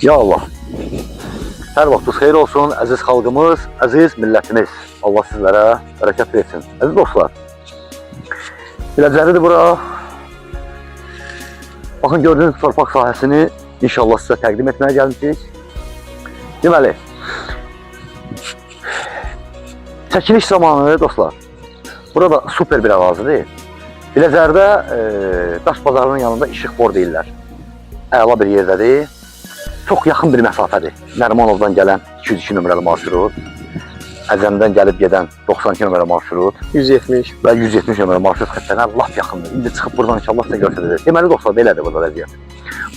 Ya Allah. Hər vaxtınız xeyir olsun, əziz xalqımız, əziz millətimiz. Allah sizlərə bərəkət versin. Əziz dostlar, biləcəridir bura. Baxın, gördüyünüz torpaq sahəsini inşallah sizə təqdim etməyə gəlmişik. Deməli, çəkiliş zamanı dostlar, burada super bir ərazidir. Biləcərdə daş bazarının yanında İşıqbor deyirlər. Əla bir yerdədir. Çox yaxın bir məsafədir. Nərimanovdan gələn 202 nömrəli marşrut, Əcəmdən gəlib gedən 92 nömrəli marşrut, 170 və 170 nömrəli marşrut xəttlərinə lap yaxındır. İndi çıxıb buradan inşallah sizə göstərəcək. Deməli dostlar, belədir burada vəziyyət.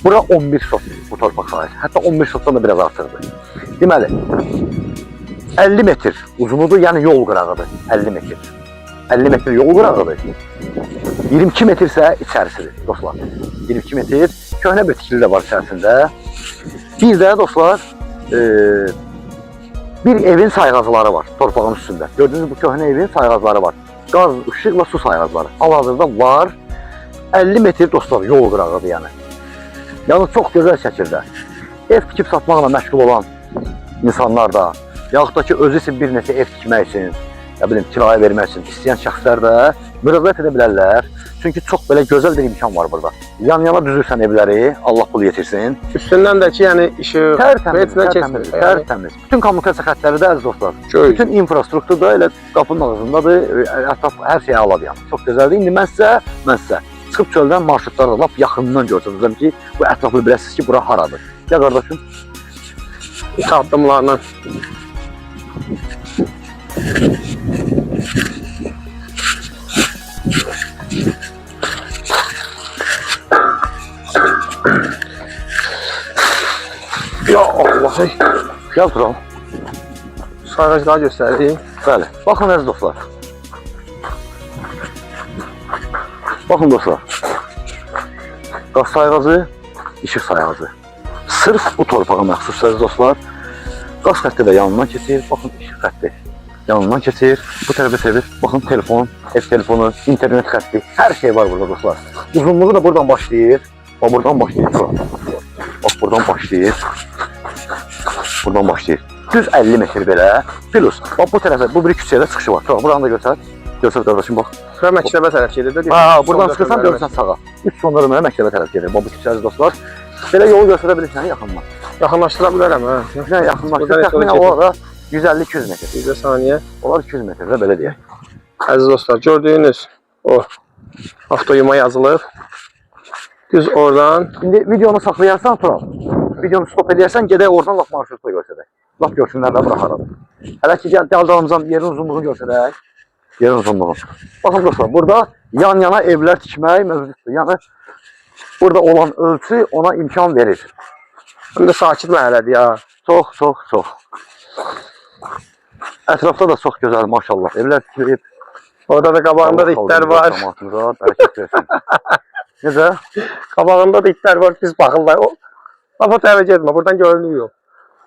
Bura 11 sot bu torpaq sahəsi. Hətta 11 sotdan da biraz artırdır. Deməli, 50 metr uzunudur, yəni yol qırağıdır. 50 metr. 50 metr yol qırağıdır. 22 metr isə içərisidir dostlar. 22 metr köhnə bir tikili də var içərisində. Bir də dostlar, bir evin sayğacları var torpağın üstündə. Gördüğünüz bu köhnə evin sayğacları var. Qaz, ışıq və su sayğacları. Hal-hazırda var. 50 metr dostlar yol qırağıdır yəni. Yəni çox gözəl şəkildə. Ev tikib satmaqla məşğul olan insanlar da, yaxud da ki özü üçün bir neçə ev tikmək üçün, ya bilim, kirayə vermək üçün istəyən şəxslər də müraciət edə bilərlər. Çünki çox belə gözəl bir imkan var burada. Yan-yana düzürsən evləri, Allah pul yetirsin. Üstündən də ki, yəni işıq, tərtəmiz. Bütün kommunikasiya xətləri də əziz dostlar. Bütün infrastruktur da elə qapının ağzındadır, ətraf hər şey əladır yəni. Çox gözəldir. İndi mən sizə çıxıb çöldən marşrutlarla lap yaxından görsünüzəm ki, bu ətrafı biləsiniz ki, bura haradır. Gəl qardaşım. İlk addımlarla. Ya Allah! Gəl turam. Sayğacları göstəreyim. Bəli. Baxın əziz dostlar. Baxın dostlar. Qaz sayğacı, işıq sayğacı. Sırf bu torpağa məxsus əziz dostlar. Qaz xətti də yanından keçir. Baxın işıq xətti yanından keçir. Bu tərəfə çevir. Baxın telefon, ev telefonu, internet xətti. Hər şey var burada dostlar. Uzunluğu da buradan başlayır. Bax buradan başlayır. Bax buradan başlayır. Buradan başlayır. Düz 50 metr belə. Plus. Bax bu tərəfə, bu bir küçəyə də çıxışı var. Buranı da göstər. Göstər qardaşım bax. Və məktəbə tərəf gedir. Buradan çıxırsan görürsən sağa. 3 son dönəməyə məktəbə tərəf gedir. Bax bu küçədə dostlar. Belə yolu göstərə bilirsən yaxından. Yaxınlaşdıra bilərəm hə. Yaxınlaşdır. Təxminən olaraq 150-200 metr. 100 saniyə. Olar 200 metrdə belə deyək. Əziz dostlar, gördüyünüz o avtoyuma yazılıb. Düz oradan. İndi videonu saxlayarsan Tural. Videonu stop edərsən, gedək oradan lap marşrutla görsədək. Lap görsünlər də bura haradır. Hələ ki gəl dalımızdan yerin uzunluğunu görsədək. Yerin uzunluğu. Baxın dostlar, burada yan-yana evlər tikmək mövcuddur. Yəni burada olan ölçü ona imkan verir. Həm də sakit məhəllədir ya. Çox. Ətrafda da çox gözəl maşallah. Evlər tikilib. Orada da qabağında da itlər var. Necə? Qabağında da itlər var, biz baxırlar. Lapa tərəfə getmə, buradan görünüyor.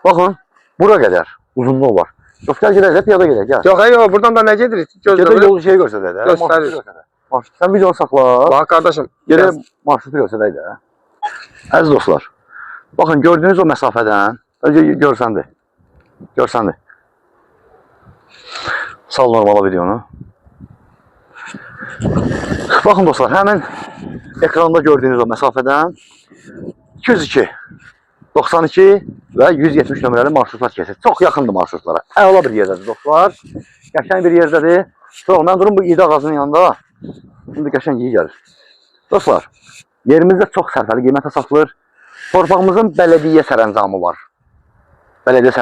Baxın, bura qədər uzunluq var. Yox, gəl gedək, piyada gedək, gəl. Yox, buradan da nə gedirik? Gedək yolu şey göstərək də. Göstərir. Sən videonu saxla. Bax, qardaşım. Gedək marşrutu göstərək də. Əziz dostlar, baxın, gördüyünüz o məsafədən, görsəndir. Sal normala videonu. Baxın dostlar, həmin ekranda gördüyünüz o məsafədən 202, 92 və 170 nömrəli marşrutlar keçir. Çox yaxındır marşrutlara. Əla bir yerdədir dostlar. Qəşəng bir yerdədir. Sonra mən durum bu iydə ağacının yanında. Şimdi qəşəng iyi gəlir. Dostlar, yerimizdə çox sərfəli qiymətə satılır. Torpağımızın bələdiyyə sərəncamı var. Bələdiyyə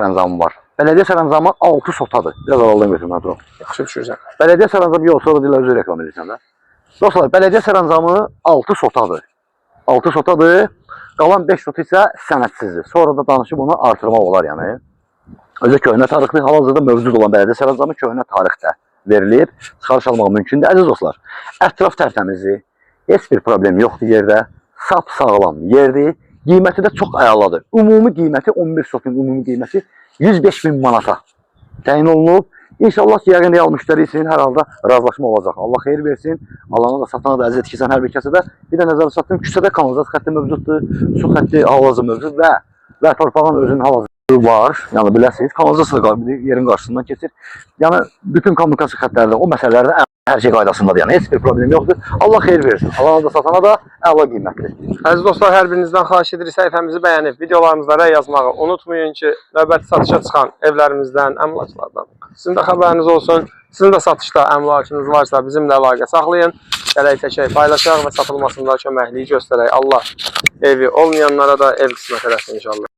sərəncamı 6 sotadır. Biraz aralıdan götürmə durum. Yaxşı düşürsən. Bələdiyyə sərəncamı yox, sonra deyirlər özü reklam edirsən də. Dostlar, bələdiyyə sərəncamı 6 sotadır. 6 sotadır. Qalan 5 sotu isə sənədsizdir. Sonra da danışıb onu artırmaq olar yəni. Özü köhnə tarixli, hal-hazırda mövcud olan bələdiyyə sərəncamı köhnə tarixdə verilib. Çıxarış almaq mümkündür. Əziz dostlar, ətraf tərtəmizdir. Heç bir problem yoxdur yerdə. Sap sağlam yerdir. Qiyməti də çox əladır. Ümumi qiyməti 11 sotun ümumi qiyməti 105.000 manata təyin olunub. İnşallah ki yəqin real müştəri üçün hər halda razılaşma olacaq. Allah xeyir versin. Allah'ına da satana da əziyyət keçən hər bir kəsə də bir də nəzərə çatdırım. Küçədə kanalizasiya xətti mövcuddur, su xətti, hal-hazır mövcud və torpağın özünün hal-hazırlığı var. Yəni biləsiniz, kanalizasiya da yerin qarşısından keçir. Yəni bütün kommunikasiya xəttlərdə o məsələlərdə hər şey qaydasındadır. Yəni heç bir problem yoxdur. Allah xeyir versin. Allah'ına da satana da əla qiymətli. Əziz dostlar, hər birinizdən xahiş edirik səhifəmizi bəyənib videolarımızda rəy yazmağı unutmayın ki, növbəti satışa çıxan evlərimizdən, əmlaklardan sizin də xəbəriniz olsun. Sizin də satışda əmlakınız varsa bizimlə əlaqə saxlayın. Gələk çəkək, paylaşaq və satılmasında köməkliyi göstərək. Allah evi olmayanlara da ev qismət eləsin inşallah.